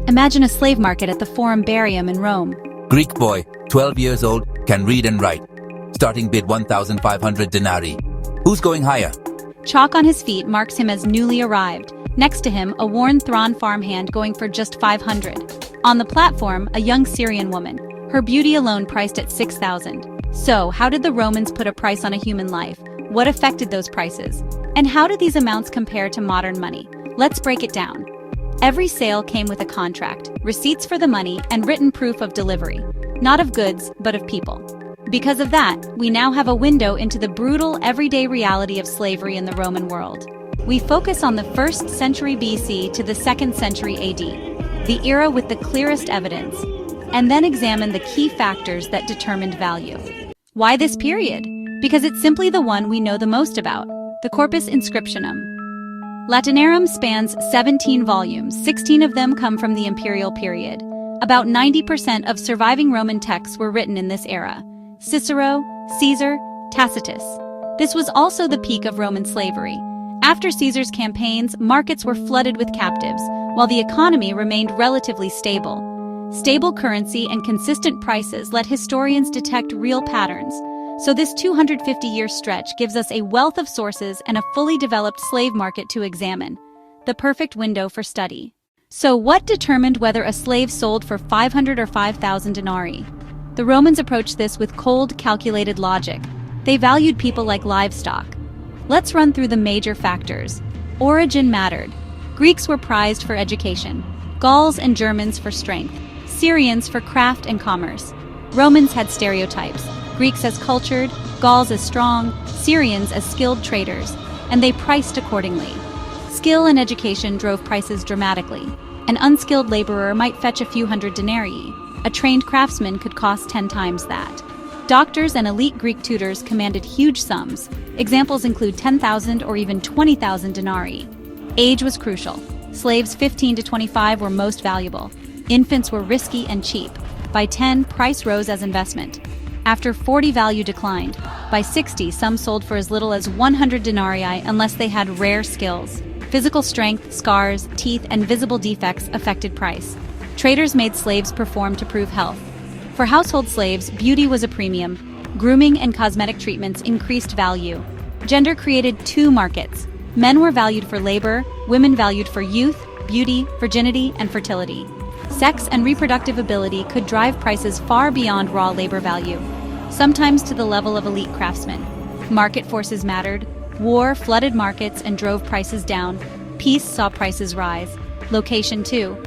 Imagine a slave market at the Forum Barium in Rome. Greek boy, 12 years old, can read and write. Starting bid 1,500 denarii. Who's going higher? Chalk on his feet marks him as newly arrived. Next to him, a worn Thrawn farmhand going for just 500. On the platform, a young Syrian woman. Her beauty alone priced at 6,000. So, how did the Romans put a price on a human life? What affected those prices? And how do these amounts compare to modern money? Let's break it down. Every sale came with a contract, receipts for the money, and written proof of delivery. Not of goods, but of people. Because of that, we now have a window into the brutal, everyday reality of slavery in the Roman world. We focus on the 1st century BC to the 2nd century AD, the era with the clearest evidence, and then examine the key factors that determined value. Why this period? Because it's simply the one we know the most about, the Corpus Inscriptionum. Latinarum spans 17 volumes, 16 of them come from the imperial period. About 90% of surviving Roman texts were written in this era. Cicero, Caesar, Tacitus. This was also the peak of Roman slavery. After Caesar's campaigns, markets were flooded with captives, while the economy remained relatively stable. Stable currency and consistent prices let historians detect real patterns. So this 250-year stretch gives us a wealth of sources and a fully developed slave market to examine. The perfect window for study. So what determined whether a slave sold for 500 or 5,000 denarii? The Romans approached this with cold, calculated logic. They valued people like livestock. Let's run through the major factors. Origin mattered. Greeks were prized for education. Gauls and Germans for strength. Syrians for craft and commerce. Romans had stereotypes. Greeks as cultured, Gauls as strong, Syrians as skilled traders, and they priced accordingly. Skill and education drove prices dramatically. An unskilled laborer might fetch a few hundred denarii. A trained craftsman could cost 10 times that. Doctors and elite Greek tutors commanded huge sums. Examples include 10,000 or even 20,000 denarii. Age was crucial. Slaves 15 to 25 were most valuable. Infants were risky and cheap. By 10, price rose as investment. After 40, value declined. By 60, some sold for as little as 100 denarii unless they had rare skills. Physical strength, scars, teeth, and visible defects affected price. Traders made slaves perform to prove health. For household slaves, beauty was a premium. Grooming and cosmetic treatments increased value. Gender created two markets. Men were valued for labor, women valued for youth, beauty, virginity, and fertility. Sex and reproductive ability could drive prices far beyond raw labor value, sometimes to the level of elite craftsmen. Market forces mattered. War flooded markets and drove prices down. Peace saw prices rise. Location too.